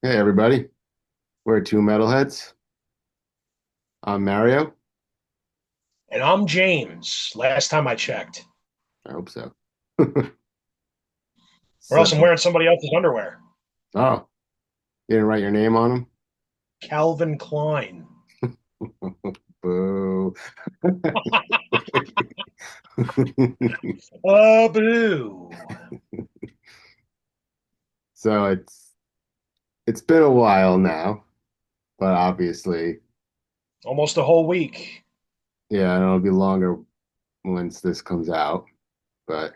Hey everybody, we're two metalheads. I'm Mario. And I'm James, last time I checked. I hope so. Or So, else I'm wearing somebody else's underwear. oh, you didn't write your name on Calvin Klein. them? Boo. Boo. So it's been a while now, but obviously, Almost a whole week. yeah, it'll be longer once this comes out. But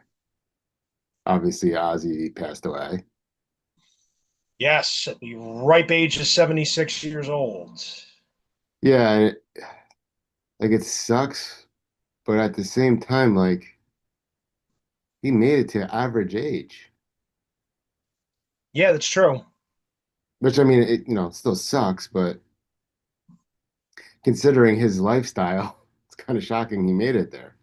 obviously, Ozzy passed away. Yes, at the ripe age of 76 years old. Yeah, and like it sucks, but at the same time, like he made it to average age. Yeah, that's true. Which I mean, it still sucks, but considering his lifestyle, it's kind of shocking he made it there.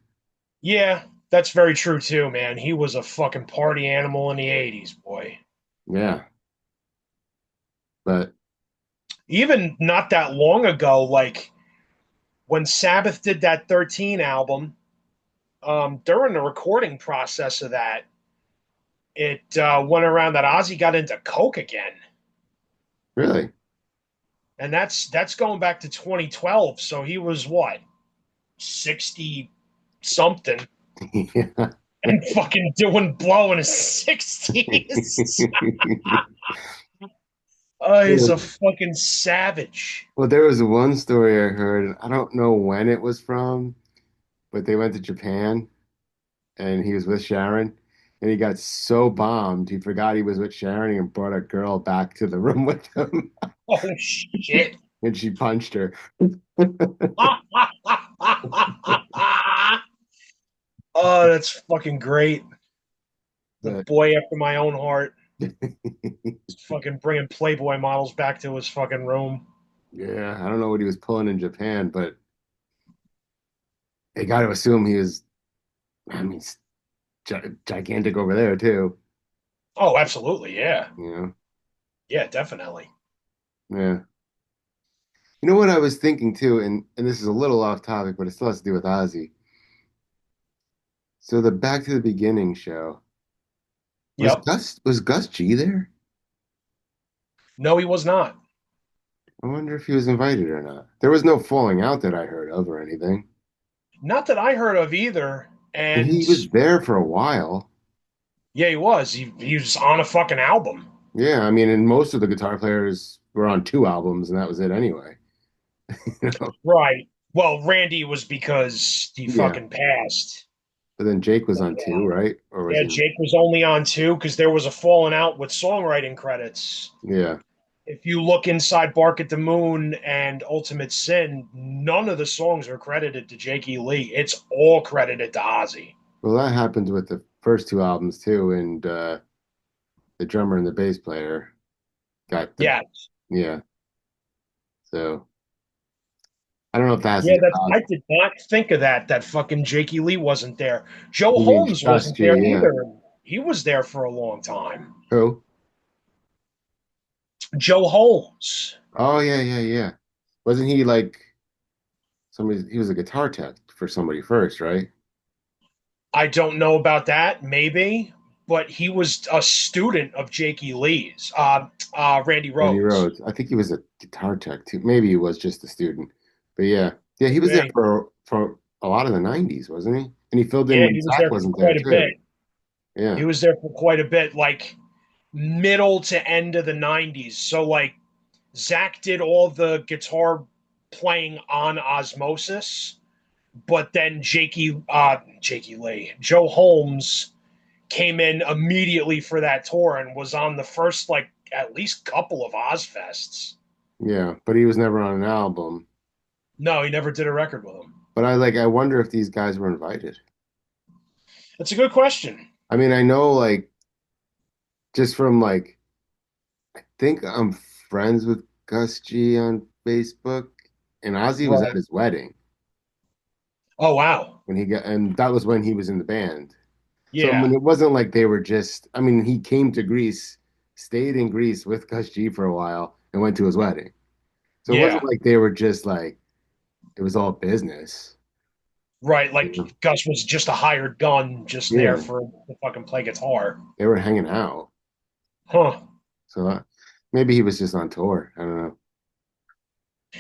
Yeah, that's very true too, man. He was a fucking party animal in the 80s, boy. Yeah, but Even not that long ago, like when Sabbath did that 13 album, during the recording process of that, it went around that Ozzy got into coke again, really, and that's going back to 2012. So he was what 60 something yeah. and fucking doing blow in his 60s. Oh, he's a fucking savage. Well, there was one story I heard, and I don't know when it was from, but they went to Japan and he was with Sharon, and he got so bombed he forgot he was with Sharon and brought a girl back to the room with him, Oh shit. and she punched her. Oh, that's fucking great. The But boy after my own heart. He's fucking bringing Playboy models back to his fucking room. yeah, I don't know what he was pulling in Japan, but they got to assume he was, I mean, gigantic over there too. Oh, absolutely. Yeah. You know, Yeah, definitely. yeah. You know what I was thinking too, and this is a little off topic, but it still has to do with Ozzy. So the Back to the Beginning show Yep. Was Gus G there? No, he was not. I wonder if he was invited or not. There was no falling out that I heard of or anything, Not that I heard of either. and And he was there for a while. yeah, he was. He was on a fucking album. Yeah, I mean, and most of the guitar players were on two albums, and that was it anyway. You know? Right. Well, Randy was because he Yeah, fucking passed. but then Jake was But, on two, right? Or was yeah, he? Jake was only on two because there was a falling out with songwriting credits. Yeah. If you look inside Bark at the Moon and Ultimate Sin, none of the songs are credited to Jake E. Lee. It's all credited to Ozzy. Well, that happened with the first two albums too, and the drummer and the bass player got the Yeah. yeah. So I don't know if that has to Yeah, do that's with I Ozzy. did not think of that. That fucking Jakey Lee wasn't there. Joe You mean Holmes Gus wasn't there G? Yeah. either. He was there for a long time. Who? Joe Holmes. Oh yeah, yeah, yeah. Wasn't he like somebody? He was a guitar tech for somebody first, right? I don't know about that, maybe, but he was a student of Jakey Lee's, Randy Randy Rhodes. Rhodes. I think he was a guitar tech too. Maybe he was just a student. But yeah, yeah, he Could was there be. for a lot of the '90s, wasn't he? And he filled in Yeah, when he was Zach there for wasn't there quite a bit. too. Yeah, He was there for quite a bit, like middle to end of the 90s. So, like, Zach did all the guitar playing on Osmosis, but then Jakey Lee, Joe Holmes came in immediately for that tour and was on the first like at least couple of Ozfests. yeah. But he was never on an album. No, he never did a record with him. But I wonder if these guys were invited. That's a good question. I mean, I know like just from like I think I'm friends with Gus G on Facebook, and Ozzy was at Right. his wedding Oh wow. when he got, and that was when he was in the band. So I mean, Yeah. it wasn't like they were just. I mean, he came to Greece. stayed in Greece with Gus G for a while and went to his wedding. So it wasn't Yeah, like they were just like it was all business. right. You Like know? Gus was just a hired gun, just there Yeah, for to fucking play guitar. they were hanging out. Huh. So maybe he was just on tour. I don't know.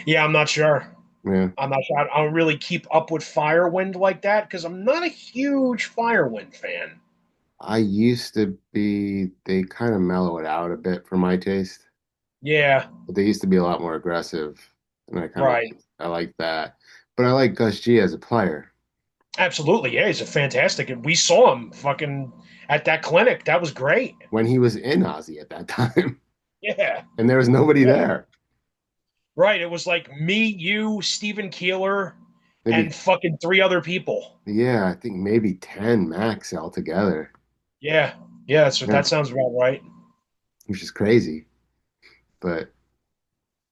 Yeah, I'm not sure. Yeah, I'm not sure. I don't really keep up with Firewind like that because I'm not a huge Firewind fan. I used to be. They kind of mellow it out a bit for my taste, Yeah, but they used to be a lot more aggressive, and right. I like that. But I like Gus G as a player. Absolutely. Yeah, he's a fantastic. We saw him fucking at that clinic. That was great. When he was in Ozzy at that time, Yeah. and there was nobody Yeah. there. Right. It was like me, you, Steven Keeler, and Maybe, fucking three other people. yeah, I think maybe 10 max altogether. Yeah. Yeah, so Yeah, that sounds about right. which is crazy. But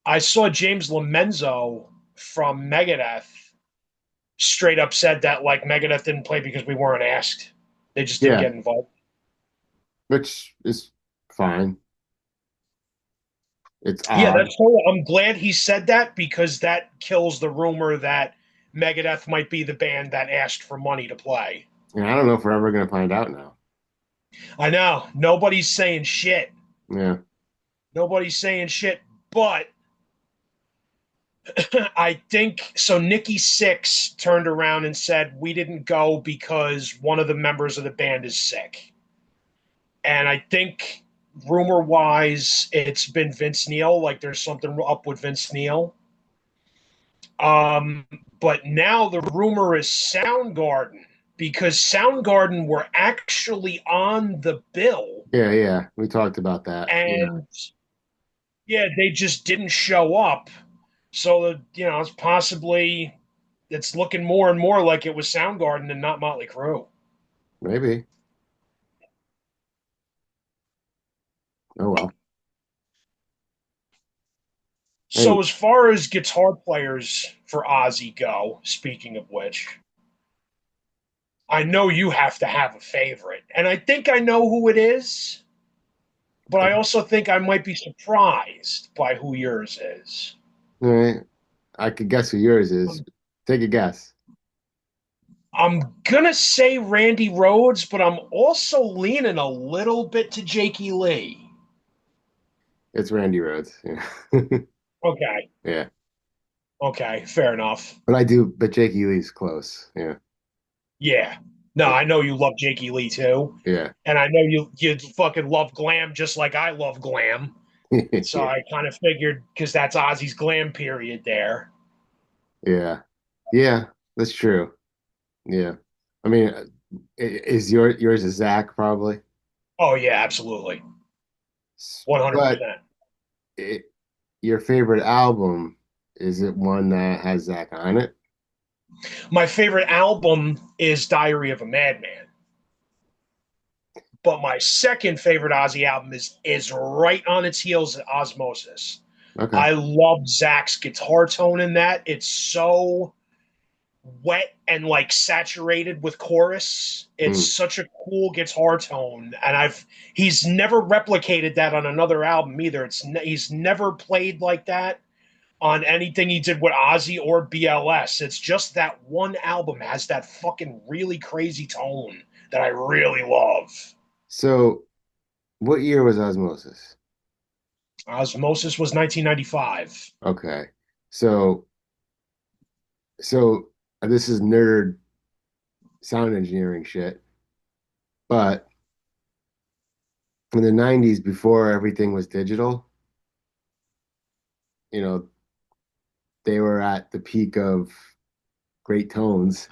I saw James Lomenzo from Megadeth straight up said that like Megadeth didn't play because we weren't asked. They just didn't yeah, get involved. which is fine. It's Yeah, odd. that's cool. I'm glad he said that because that kills the rumor that Megadeth might be the band that asked for money to play. And I don't know if we're ever going to find out now. I know. Nobody's saying shit. Yeah. Nobody's saying shit. But I think so. Nikki Six turned around and said, we didn't go because one of the members of the band is sick. And I think rumor wise, it's been Vince Neil. Like there's something up with Vince Neil. Um, but now the rumor is Soundgarden because Soundgarden were actually on the bill Yeah, yeah. We talked about that. Yeah. and yeah, they just didn't show up. So, it's possibly it's looking more and more like it was Soundgarden and not Motley Crue. Maybe. Oh well. So, Anyway, as far as guitar players for Ozzy go, speaking of which, I know you have to have a favorite. And I think I know who it is, but I also think I might be surprised by who yours is. all right. I could guess who yours is. I'm, Take a guess. I'm going to say Randy Rhodes, but I'm also leaning a little bit to Jakey Lee. It's Randy Rhoads. Yeah. Okay. Yeah. Okay. Fair enough. But Jake Lee's close. Yeah. Yeah. No, I know you love Jakey Lee too. Yeah. And I know you fucking love glam just like I love glam. So Yeah. I kind of figured because that's Ozzy's glam period there. Yeah. Yeah. That's true. Yeah. I mean, is yours is Zach probably? Oh yeah, absolutely. But 100%. it, your favorite album, is it one that has Zach on it? My favorite album is Diary of a Madman. But my second favorite Ozzy album is right on its heels of Osmosis. Okay. I love Zach's guitar tone in that. It's so wet and like saturated with chorus. It's Hmm. such a cool guitar tone, and he's never replicated that on another album either. He's never played like that on anything he did with Ozzy or BLS. It's just that one album has that fucking really crazy tone that I really love. So, what year was Osmosis? Osmosis was 1995. Okay. So, so this is nerd sound engineering shit, but in the 90s, before everything was digital, you know, they were at the peak of great tones.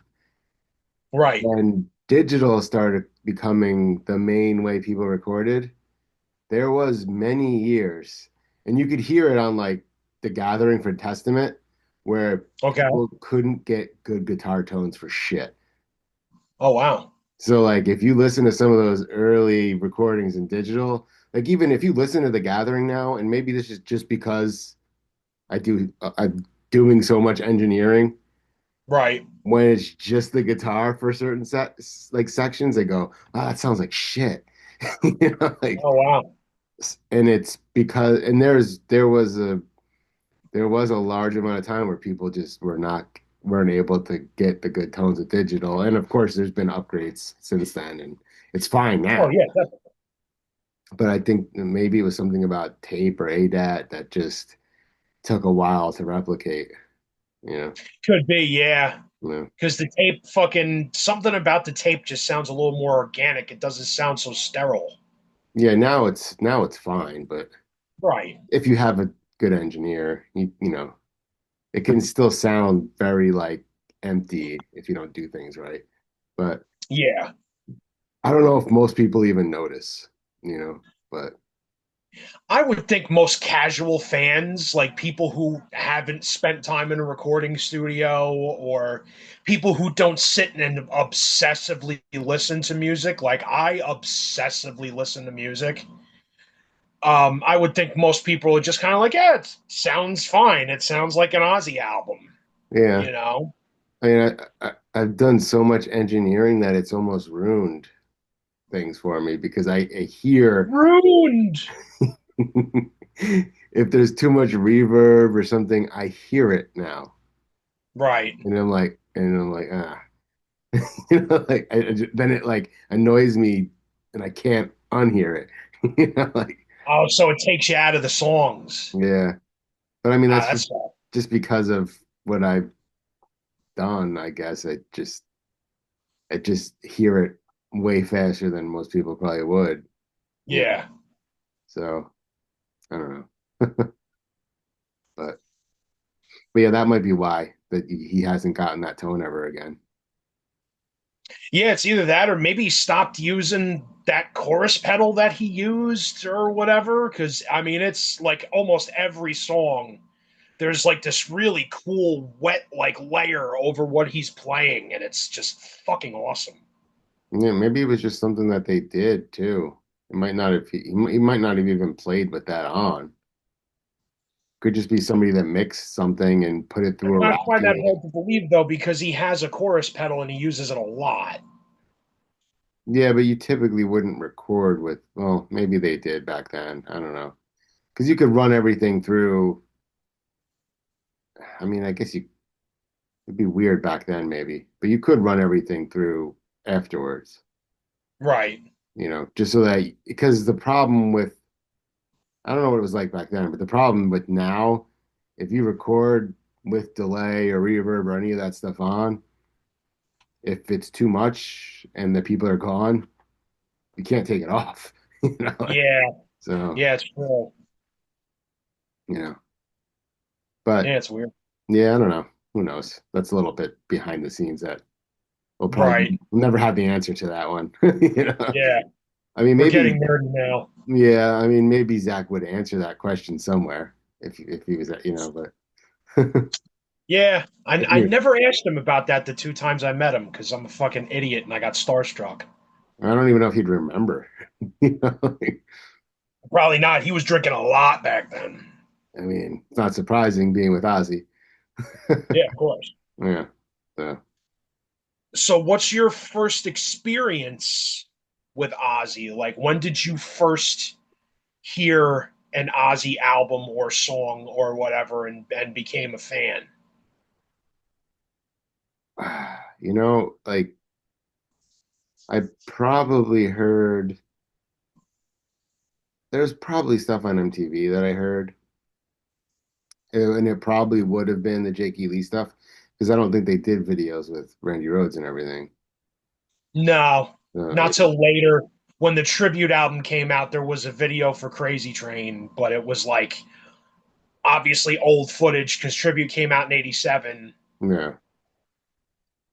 Right. When digital started becoming the main way people recorded, there was many years, and you could hear it on like The Gathering for Testament, where Okay. people couldn't get good guitar tones for shit. Oh wow. So like if you listen to some of those early recordings in digital, like even if you listen to The Gathering now, and maybe this is just because I'm doing so much engineering, Right. when it's just the guitar for certain sections, they go, "Oh, that sounds like shit." You know, like Oh wow. And it's because and there was a large amount of time where people just weren't able to get the good tones of digital. And of course, there's been upgrades since then, and it's fine Oh now. yeah, definitely. But I think maybe it was something about tape or ADAT that just took a while to replicate. You know, Could be, yeah. you know. Because the tape fucking something about the tape just sounds a little more organic. It doesn't sound so sterile. Yeah, now it's fine, but Right. if you have a good engineer, you know, it can still sound very like empty if you don't do things right. But Yeah. I don't know if most people even notice, you know, but I would think most casual fans, like people who haven't spent time in a recording studio or people who don't sit and obsessively listen to music, like I obsessively listen to music. I would think most people are just kind of like, yeah, it sounds fine. It sounds like an Ozzy album, yeah, you know? I mean, I've done so much engineering that it's almost ruined things for me because I hear Ruined. if there's too much reverb or something, I hear it now, Right. and I'm like, ah, you know, like then it like annoys me, and I can't unhear it, you know, like Oh, so it takes you out of the songs. yeah. But I mean, Ah, that's that's all. just because of what I've done, I guess. I just hear it way faster than most people probably would, you know. Yeah. So I don't know. But but yeah, that might be why that he hasn't gotten that tone ever again. Yeah, it's either that or maybe he stopped using that chorus pedal that he used or whatever. Because, I mean, it's like almost every song, there's like this really cool, wet, like layer over what he's playing. And it's just fucking awesome. Yeah, maybe it was just something that they did too. It might not have he might not have even played with that on. Could just be somebody that mixed something and put it I through a kind of rack find and that hard to believe, though, because he has a chorus pedal and he uses it a lot. yeah, but you typically wouldn't record with, well, maybe they did back then. I don't know. Because you could run everything through. I mean, I guess it'd be weird back then, maybe, but you could run everything through afterwards, Right. you know, just so that because the problem with, I don't know what it was like back then, but the problem with now, if you record with delay or reverb or any of that stuff on, if it's too much and the people are gone, you can't take it off, you know. Yeah. So, Yeah, it's true. you know, but Yeah, it's weird. yeah, I don't know. Who knows? That's a little bit behind the scenes that Right. we'll never have the answer to that one. You know, Yeah. I mean, We're maybe, getting nerdy now. yeah, I mean, maybe Zach would answer that question somewhere if he was, you know, but Yeah, I, if I you, never asked him about that the two times I met him because I'm a fucking idiot and I got starstruck. I don't even know if he'd remember. You know, like, Probably not. He was drinking a lot back then. I mean, it's not surprising being with Ozzy. Yeah, of course. Yeah. So, So, what's your first experience with Ozzy? Like, when did you first hear an Ozzy album or song or whatever and became a fan? you know, like I probably heard there's probably stuff on MTV that I heard, and it probably would have been the Jake E. Lee stuff because I don't think they did videos with Randy Rhoads and everything. No, not Yeah, till later. When the tribute album came out, there was a video for Crazy Train, but it was like obviously old footage because tribute came out in '87. yeah,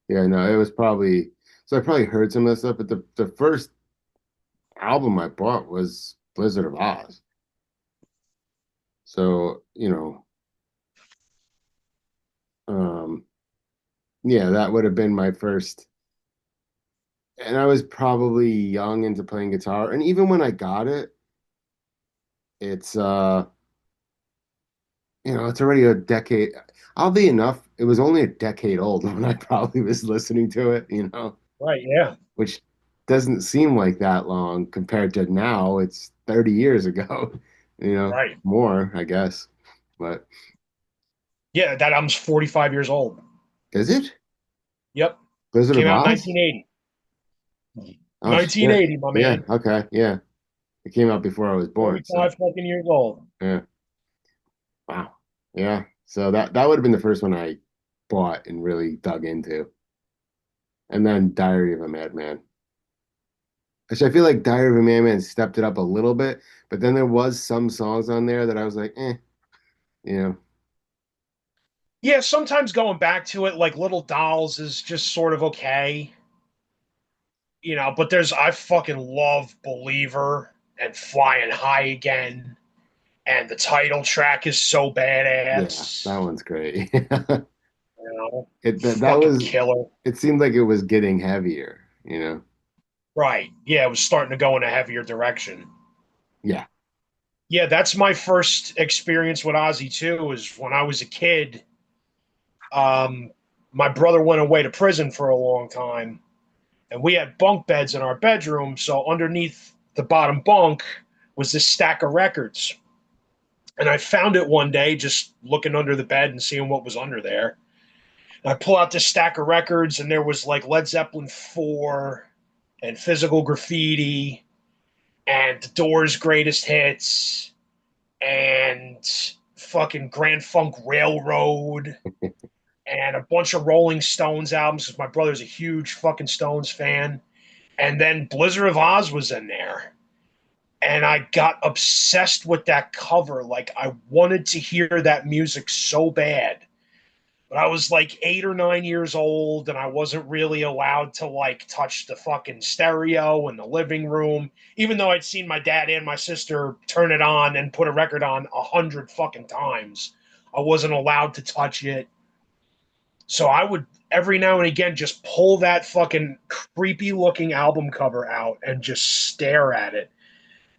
yeah. No, it was probably so I probably heard some of that stuff, but the first album I bought was Blizzard of Oz. So, you know, um, yeah, that would have been my first. And I was probably young into playing guitar. And even when I got it, it's you know, it's already a decade. Oddly enough, it was only a decade old when I probably was listening to it, you know, Right, yeah. which doesn't seem like that long compared to now. It's 30 years ago, Right. more, I guess. But Yeah, that album's 45 years old. is it Yep. Blizzard Came of out in Oz? 1980. Oh shit. 1980, my Yeah. man. Okay. Yeah. It came out before I was born. So 45 fucking years old. yeah. Wow. Yeah. So that would have been the first one I bought and really dug into, and then Diary of a Madman. Actually, I feel like Diary of a Madman stepped it up a little bit, but then there was some songs on there that I was like, you know, Yeah, sometimes going back to it, like Little Dolls is just sort of okay. But I fucking love Believer and Flying High Again. And the title track is so yeah, that badass. one's great. That Fucking was killer. it seemed like it was getting heavier. Right. Yeah, it was starting to go in a heavier direction. Yeah. Yeah, that's my first experience with Ozzy too, is when I was a kid. Um, my brother went away to prison for a long time, and we had bunk beds in our bedroom. So underneath the bottom bunk was this stack of records. And I found it one day just looking under the bed and seeing what was under there. And I pull out this stack of records, and there was like Led Zeppelin 4 and Physical Graffiti and The Doors' Greatest Hits and fucking Grand Funk Railroad and a bunch of Rolling Stones albums because my brother's a huge fucking Stones fan. And then Blizzard of Oz was in there. And I got obsessed with that cover. Like, I wanted to hear that music so bad. But I was like 8 or 9 years old, and I wasn't really allowed to like touch the fucking stereo in the living room, even though I'd seen my dad and my sister turn it on and put a record on 100 fucking times. I wasn't allowed to touch it. So I would every now and again just pull that fucking creepy looking album cover out and just stare at it.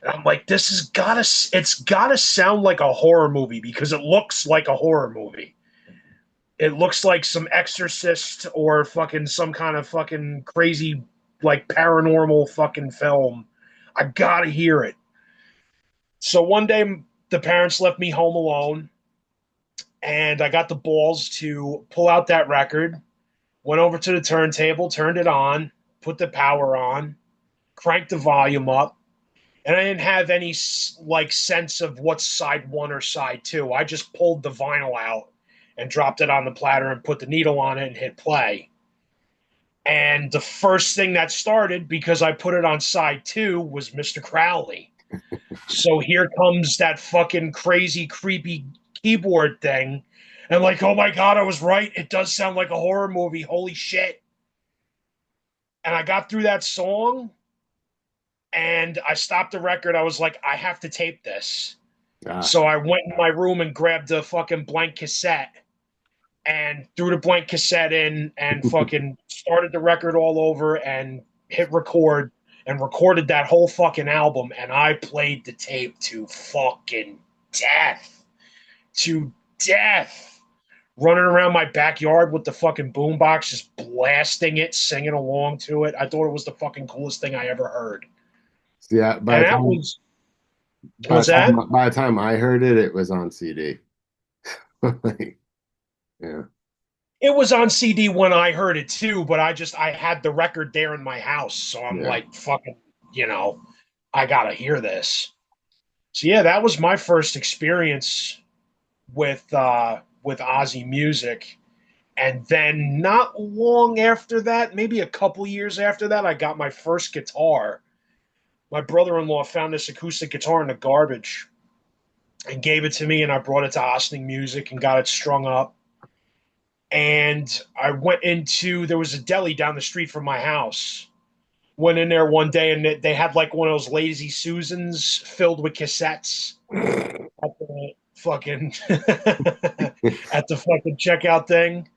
And I'm like, it's gotta sound like a horror movie because it looks like a horror movie. It looks like some exorcist or fucking some kind of fucking crazy like paranormal fucking film. I gotta hear it. So one day the parents left me home alone, and I got the balls to pull out that record, went over to the turntable, turned it on, put the power on, cranked the volume up, and I didn't have any like sense of what's side one or side two. I just pulled the vinyl out and dropped it on the platter and put the needle on it and hit play. And the first thing that started, because I put it on side two, was Mr. Crowley. So here comes that fucking crazy, creepy keyboard thing. And like, oh my God, I was right. It does sound like a horror movie. Holy shit. And I got through that song and I stopped the record. I was like, I have to tape this. Ah. So I went in my room and grabbed a fucking blank cassette and threw the blank cassette in and fucking started the record all over and hit record and recorded that whole fucking album. And I played the tape to fucking death. To death. Running around my backyard with the fucking boombox, just blasting it, singing along to it. I thought it was the fucking coolest thing I ever heard. Yeah, And that was, by what's the that? time I heard it, it was on CD. Like, yeah, It was on CD when I heard it too, but I had the record there in my house, so I'm yeah. like, fucking, you know, I gotta hear this. So yeah, that was my first experience with Ozzy music. And then not long after that, maybe a couple years after that, I got my first guitar. My brother-in-law found this acoustic guitar in the garbage and gave it to me, and I brought it to Ossining Music and got it strung up. And I went into there was a deli down the street from my house. Went in there one day, and they had like one of those lazy susans filled with cassettes at the fucking at the fucking checkout thing.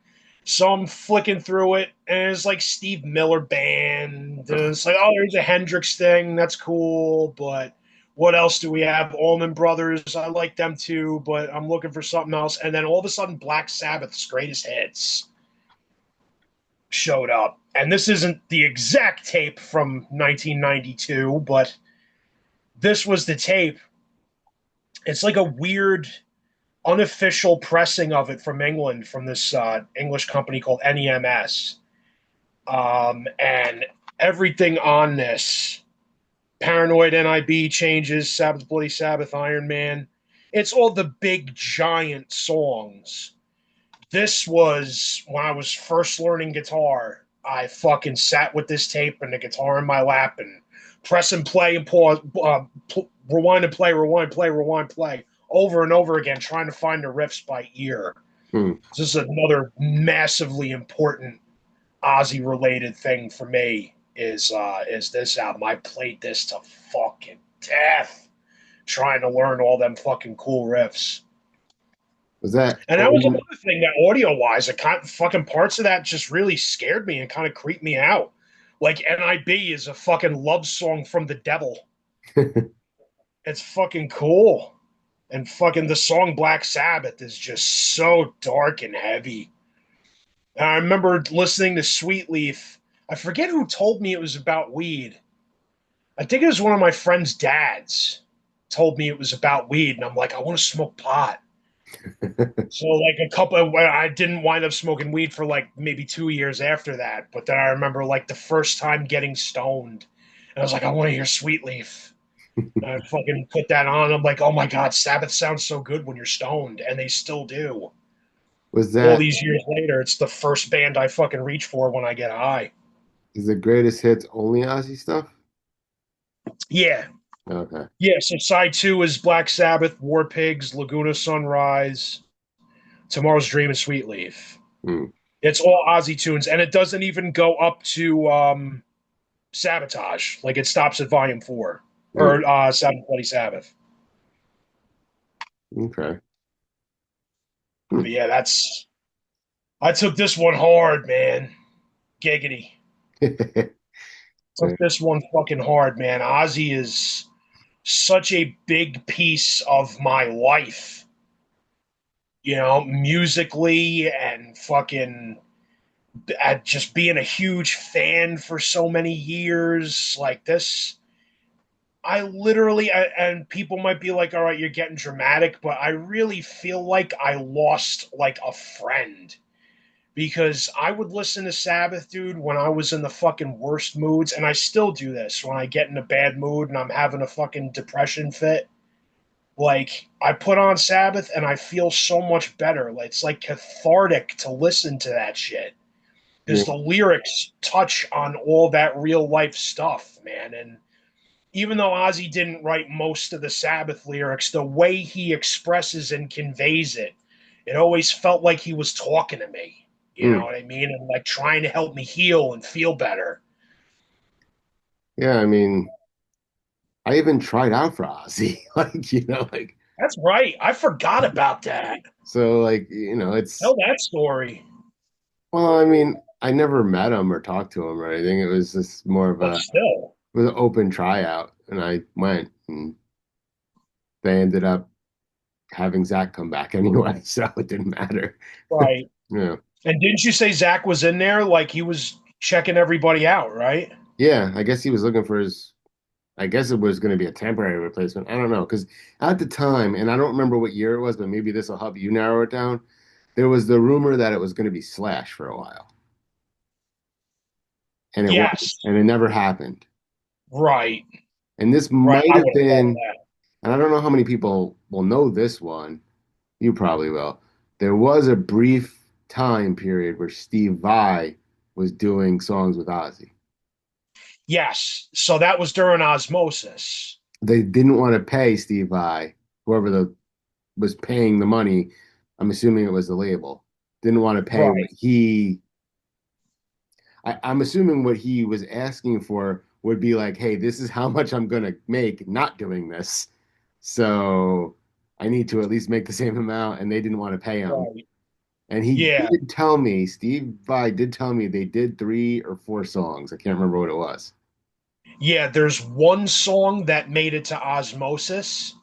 So I'm flicking through it, and it's like Steve Miller Band. And it's like, oh, there's a Hendrix thing. That's cool. But what else do we have? Allman Brothers. I like them too, but I'm looking for something else. And then all of a sudden, Black Sabbath's Greatest Hits showed up. And this isn't the exact tape from 1992, but this was the tape. It's like a weird unofficial pressing of it from England from this English company called NEMS. And everything on this Paranoid NIB changes, Sabbath Bloody Sabbath, Iron Man. It's all the big giant songs. This was when I was first learning guitar. I fucking sat with this tape and the guitar in my lap and press and play and pause, rewind and play, rewind, play, rewind, play over and over again, trying to find the riffs by ear. Hmm. This is another massively important Ozzy related thing for me is this album. I played this to fucking death, trying to learn all them fucking cool riffs. Was that And that was on? another thing that audio wise, it kind of fucking parts of that just really scared me and kind of creeped me out. Like NIB is a fucking love song from the devil. It's fucking cool. And fucking the song Black Sabbath is just so dark and heavy. And I remember listening to Sweet Leaf. I forget who told me it was about weed. I think it was one of my friend's dads told me it was about weed, and I'm like, I want to smoke pot. So like a couple of, I didn't wind up smoking weed for like maybe 2 years after that. But then I remember like the first time getting stoned, and I was like, I want to hear Sweet Leaf. And I fucking put that on. I'm like, oh my god, Sabbath sounds so good when you're stoned, and they still do. Was All that these years later, it's the first band I fucking reach for when I get high. is the greatest hits only Ozzy stuff? Yeah, Okay. yeah. So side two is Black Sabbath, War Pigs, Laguna Sunrise, Tomorrow's Dream, and Sweet Leaf. Hmm. It's all Ozzy tunes, and it doesn't even go up to Sabotage. Like it stops at Volume 4 Hmm. or Sabbath Bloody Sabbath. Okay. Hmm. But yeah, I took this one hard, man. Giggity. Took this one fucking hard, man. Ozzy is such a big piece of my life, musically and fucking at just being a huge fan for so many years. Like this, I literally, and people might be like, all right, you're getting dramatic, but I really feel like I lost like a friend because I would listen to Sabbath, dude, when I was in the fucking worst moods, and I still do this when I get in a bad mood and I'm having a fucking depression fit. Like, I put on Sabbath and I feel so much better. Like, it's like cathartic to listen to that shit Yeah. because the lyrics touch on all that real life stuff, man. And even though Ozzy didn't write most of the Sabbath lyrics, the way he expresses and conveys it, it always felt like he was talking to me. You know Hmm. what I mean? And like trying to help me heal and feel better. Yeah, I mean, I even tried out for Ozzy. Like That's right. I forgot about that. so it's Tell that story. well, I mean, I never met him or talked to him or anything. It was just more of But a still, it was an open tryout and I went and they ended up having Zach come back anyway, so it didn't matter. right. Yeah. And didn't you say Zach was in there? Like he was checking everybody out, right? Yeah, I guess he was looking for his I guess it was going to be a temporary replacement. I don't know because at the time, and I don't remember what year it was, but maybe this will help you narrow it down. There was the rumor that it was going to be Slash for a while, and it wasn't, Yes. and it never happened. Right. And this Right. might I have would have thought been, that. and I don't know how many people will know this one. You probably will. There was a brief time period where Steve Vai was doing songs with Ozzy. Yes. So that was during osmosis. They didn't want to pay Steve Vai, whoever the was paying the money. I'm assuming it was the label. Didn't want to pay what Right. I'm assuming what he was asking for would be like, hey, this is how much I'm gonna make not doing this. So I need to at least make the same amount, and they didn't want to pay him. Right. And he Yeah. did tell me, Steve Vai did tell me they did 3 or 4 songs. I can't remember what it was. Yeah. There's one song that made it to osmosis.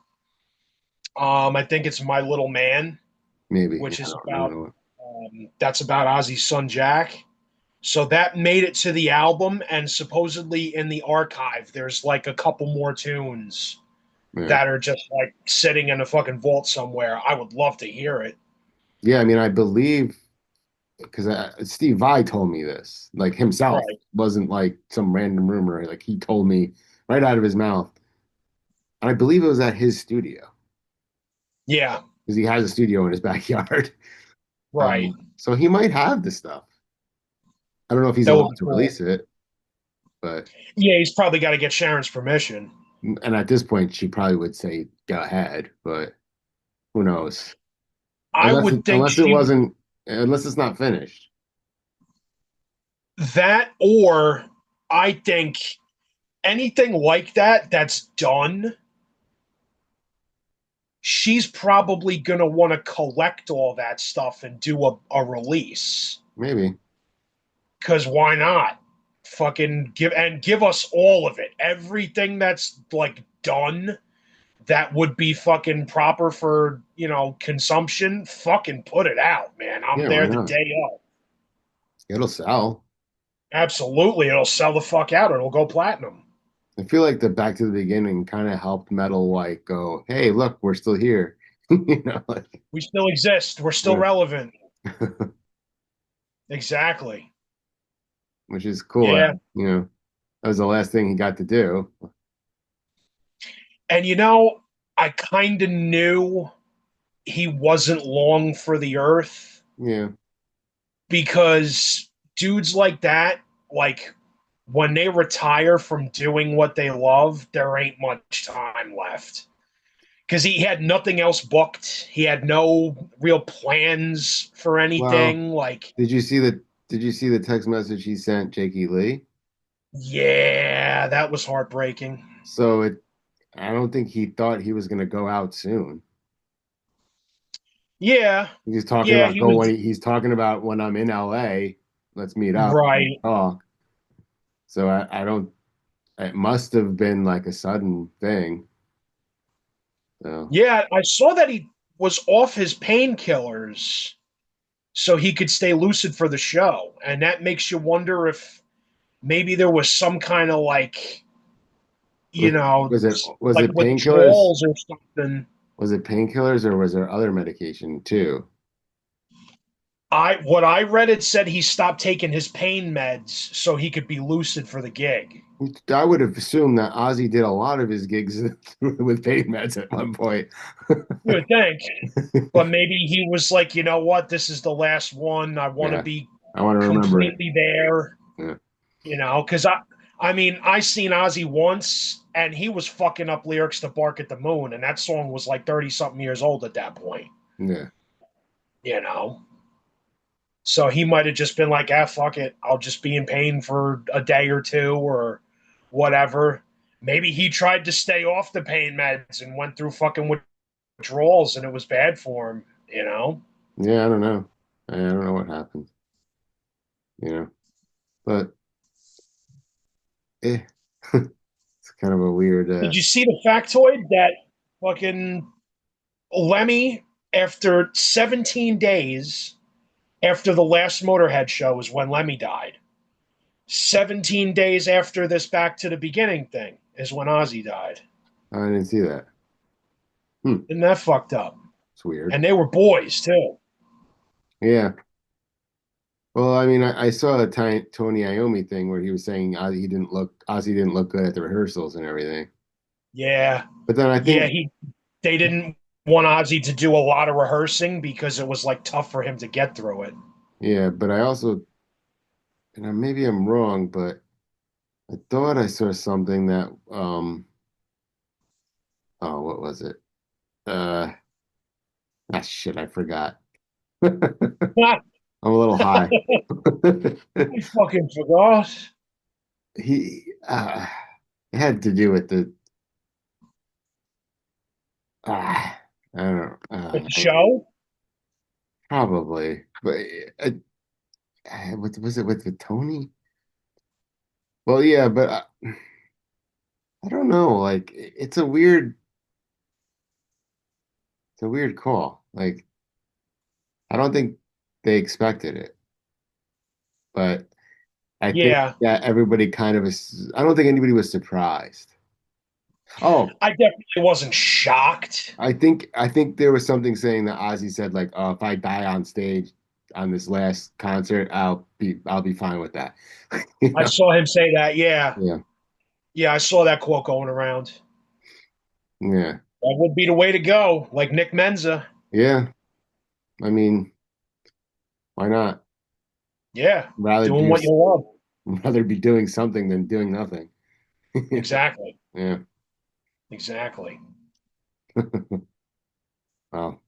I think it's My Little Man, Maybe. Yeah, which I is don't about remember. that's about Ozzy's son Jack. So that made it to the album, and supposedly in the archive, there's like a couple more tunes Yeah. that are just like sitting in a fucking vault somewhere. I would love to hear it. Yeah, I mean, I believe because Steve Vai told me this, like himself, Right. wasn't like some random rumor. Like he told me right out of his mouth. And I believe it was at his studio Yeah. because he has a studio in his backyard. Right. So he might have the stuff. I don't know if he's That would allowed be to cool. release it, but Yeah, he's probably got to get Sharon's permission. and at this point, she probably would say go ahead, but who knows? I would think Unless it she wasn't, unless it's not finished. that, or I think anything like that that's done, she's probably going to want to collect all that stuff and do a release. Maybe. Because why not? Fucking give us all of it. Everything that's like done that would be fucking proper for, consumption, fucking put it out, man. I'm Yeah, why there the not? day of. It'll sell. Absolutely. It'll sell the fuck out. It'll go platinum. I feel like the Back to the Beginning kind of helped metal like go, hey, look, we're still here. Like We still exist. We're still yeah. relevant. Exactly. Which is cool. Yeah. That was the last thing he got to do. And I kind of knew he wasn't long for the earth Yeah. because dudes like that, like when they retire from doing what they love, there ain't much time left. Because he had nothing else booked. He had no real plans for Well, anything. Like, did you see the text message he sent Jakey Lee? yeah, that was heartbreaking. So I don't think he thought he was gonna go out soon. Yeah, He's talking yeah, about he was he's talking about when I'm in LA, let's meet up and right. talk. So I don't it must have been like a sudden thing. So Yeah, I saw that he was off his painkillers so he could stay lucid for the show. And that makes you wonder if maybe there was some kind of like, was, was like it painkillers? withdrawals or something. Was it painkillers or was there other medication too? I read it said he stopped taking his pain meds so he could be lucid for the gig. I would have assumed that Ozzy did a lot of his gigs with pain meds at one point. You would think. But maybe he was like, you know what, this is the last one. I want to Yeah, be I want to remember it. completely there, Yeah, because I mean, I seen Ozzy once and he was fucking up lyrics to Bark at the Moon, and that song was like 30 something years old at that point, yeah, you know. So he might have just been like, ah, fuck it. I'll just be in pain for a day or two or whatever. Maybe he tried to stay off the pain meds and went through fucking withdrawals and it was bad for him. yeah. I don't know. I don't know what happened. You know, but eh, it's kind of a weird. Did you see the factoid that fucking Lemmy, after 17 days after the last Motorhead show, is when Lemmy died? 17 days after this Back to the Beginning thing is when Ozzy died. I didn't see that. Hmm, Isn't that fucked up? it's weird. And they were boys too. Yeah. Well, I mean, I saw a Tony Iommi thing where he was saying Ozzy didn't look good at the rehearsals and everything. Yeah, But then I yeah. think, They didn't want Ozzy to do a lot of rehearsing because it was like tough for him to get through it. yeah. But I also, and maybe I'm wrong, but I thought I saw something that, oh, what was it? Uh, shit, I forgot. I'm I a little high. fucking forgot. He it had to do with the I don't know, At the show? probably, but what was it with the Tony? Well, yeah, but I don't know. Like, it's a weird call. Like, I don't think they expected it, but I think Yeah. that everybody I don't think anybody was surprised. Oh, I definitely wasn't shocked. I think there was something saying that Ozzy said like, "Oh, if I die on stage on this last concert, I'll be fine with that." You I know? saw him say that. Yeah. Yeah, Yeah, I saw that quote going around. yeah, That would be the way to go, like Nick Menza. yeah. I mean, why not? Yeah. Rather Doing do what you love. rather be doing something than doing nothing. Exactly. Yeah. Exactly. Wow.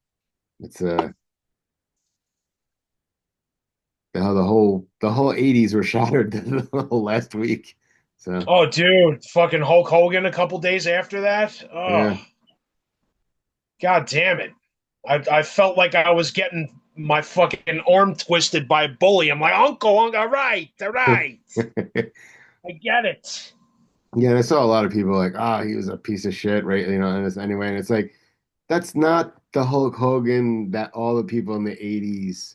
It's the whole 80s were shattered the whole last week. So Oh, dude, fucking Hulk Hogan a couple days after that. Oh, yeah. god damn it. I felt like I was getting my fucking arm twisted by a bully. I'm like, Uncle, all right, all right. I get it. Yeah, and I saw a lot of people like, he was a piece of shit, right? And it's anyway, and it's like that's not the Hulk Hogan that all the people in the 80s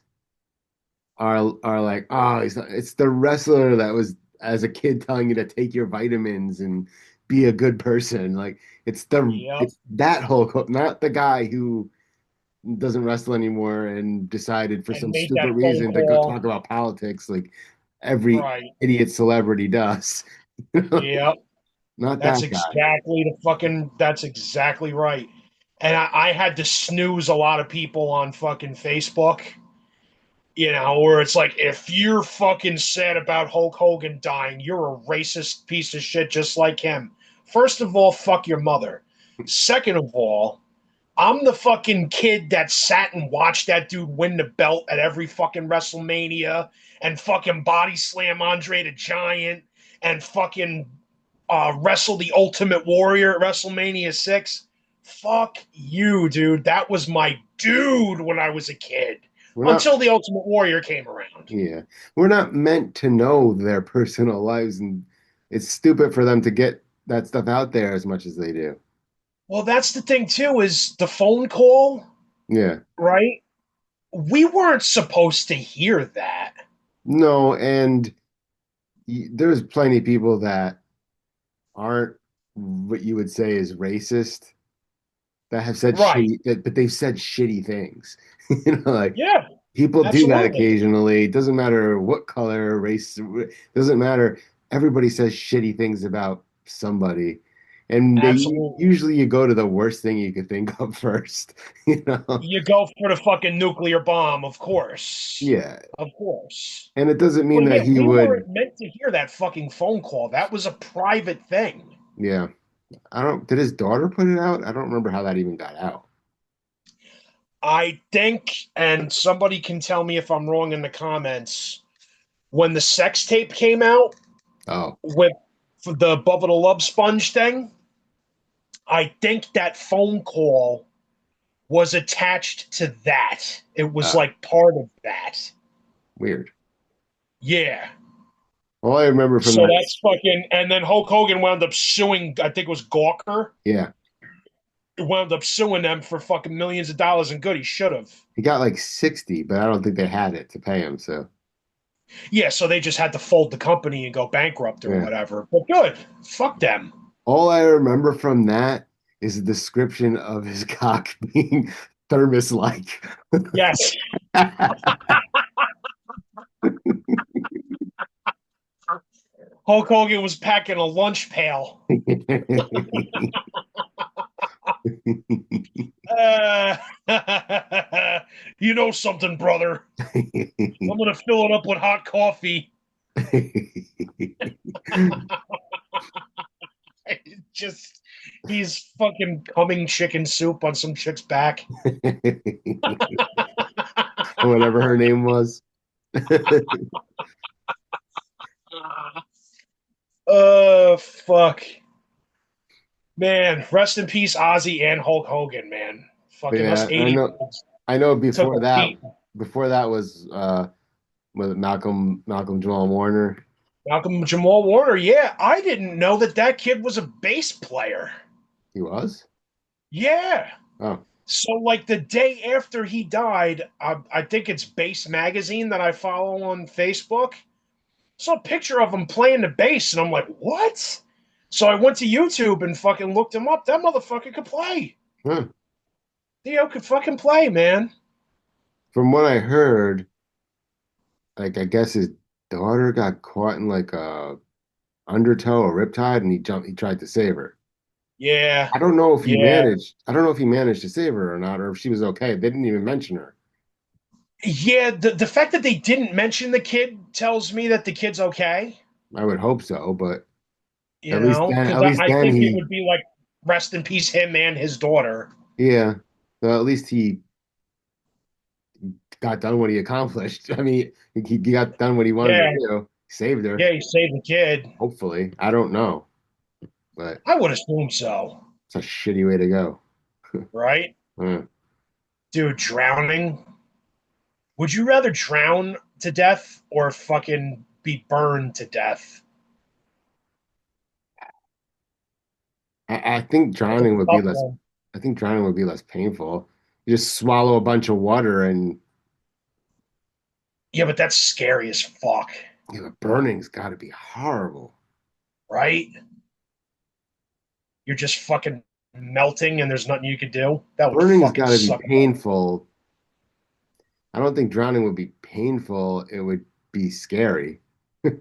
are like, he's not, it's the wrestler that was as a kid telling you to take your vitamins and be a good person. Like Yep. it's that Hulk Hogan, not the guy who doesn't wrestle anymore and decided for And some made stupid that phone reason to go talk call. about politics like every Right. idiot celebrity does. Yep. Not That's that guy. exactly the fucking. That's exactly right. And I had to snooze a lot of people on fucking Facebook. Where it's like, if you're fucking sad about Hulk Hogan dying, you're a racist piece of shit just like him. First of all, fuck your mother. Second of all, I'm the fucking kid that sat and watched that dude win the belt at every fucking WrestleMania and fucking body slam Andre the Giant and fucking wrestle the Ultimate Warrior at WrestleMania 6. Fuck you, dude. That was my dude when I was a kid We're not until the Ultimate Warrior came around. Yeah. We're not meant to know their personal lives, and it's stupid for them to get that stuff out there as much as they do. Well, that's the thing, too, is the phone call, Yeah. right? We weren't supposed to hear that. No, and there's plenty of people that aren't what you would say is racist that have said Right. but they've said shitty things. Like Yeah, people do that absolutely. occasionally. It doesn't matter what color, race, doesn't matter. Everybody says shitty things about somebody. And Absolutely. usually you go to the worst thing you could think of first, you know? You go for the fucking nuclear bomb, of course. Yeah. Of course. And it doesn't mean But that yeah, he we would, weren't meant to hear that fucking phone call. That was a private thing. yeah. Did his daughter put it out? I don't remember how that even got out. I think, and somebody can tell me if I'm wrong in the comments, when the sex tape came out Oh, with the Bubba the Love Sponge thing, I think that phone call was attached to that. It was uh, like part of that. weird. Yeah. All I remember from So that, that's fucking. And then Hulk Hogan wound up suing, I think it was Gawker, yeah, wound up suing them for fucking millions of dollars, and good, he should have. he got like 60, but I don't think they had it to pay him. So, Yeah, so they just had to fold the company and go bankrupt or yeah. whatever. But good. Fuck them. All I remember from that is a description of his cock being thermos-like. Yes. Hulk Hogan was packing a lunch pail. Uh, you know something, brother. I'm going to fill it up with hot coffee. Just, he's fucking coming chicken soup on some chick's back. Whatever her name was. Fuck. Man, rest in peace, Ozzy and Hulk Hogan, man. But Fucking us yeah, 80 I know took a beat. before that was it Malcolm Jamal Warner. Malcolm Jamal Warner, yeah, I didn't know that kid was a bass player. He was? Yeah. Oh, So, like the day after he died, I think it's Bass Magazine that I follow on Facebook. Saw a picture of him playing the bass, and I'm like, what? So I went to YouTube and fucking looked him up. That motherfucker could play. Huh. Theo could fucking play, man. From what I heard, like I guess his daughter got caught in like a undertow or riptide, and he jumped. He tried to save her. Yeah, I don't know if he yeah, managed. I don't know if he managed to save her or not, or if she was okay. They didn't even mention her. yeah. The fact that they didn't mention the kid tells me that the kid's okay. I would hope so, but You know, because at least I then think it he, would be like rest in peace him and his daughter. yeah. Well, at least he got done what he accomplished. I mean, he got done what he wanted to Yeah, do. Saved her. yeah. He saved the kid. Hopefully, I don't know, but I would assume so, it's a shitty way to go. right? Uh, Dude, drowning. Would you rather drown to death or fucking be burned to death? I think That's a drowning would be tough less. one. I think drowning would be less painful. You just swallow a bunch of water and Yeah, but that's scary as fuck, burning's got to be horrible. right? You're just fucking melting and there's nothing you could do. That would Burning's fucking got to be suck. painful. I don't think drowning would be painful. It would be scary. I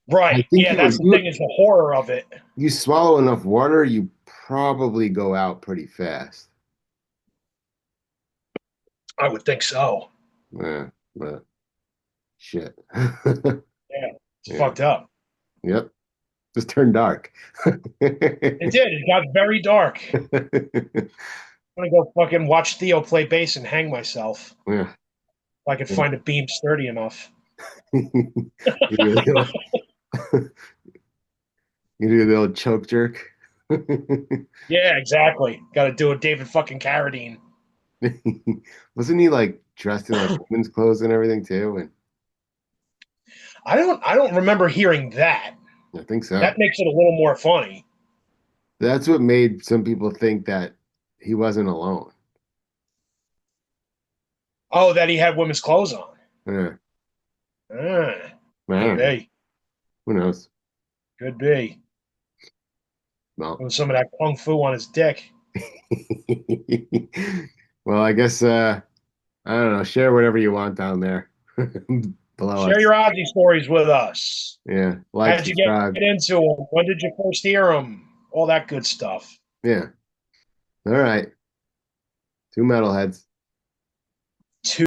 Right. think Yeah, that's the thing is the horror of it. you swallow enough water, you probably go out pretty fast. I would think so. Yeah, but shit. Yeah, it's Yeah. fucked up. Yep. Just turned dark. It did. It got very dark. I'm gonna go fucking watch Theo play bass and hang myself Yeah. if I could find a beam sturdy enough. You do the old, you do the old choke jerk. Yeah, exactly. Got to do a David fucking Carradine. Wasn't he like dressed in like women's clothes and everything too? And I don't remember hearing that. I think That so. makes it a little more funny. That's what made some people think that he wasn't alone. Oh, that he had women's clothes on. Yeah. Ah, I could don't know. be. Who knows? Could be. Well, With some of that kung fu on his dick. well, I guess I don't know. Share whatever you want down there below Share us. your Ozzy stories with us. Yeah, like, How'd you get subscribe. into them? When did you first hear them? All that good stuff. Yeah. All right. Two metalheads.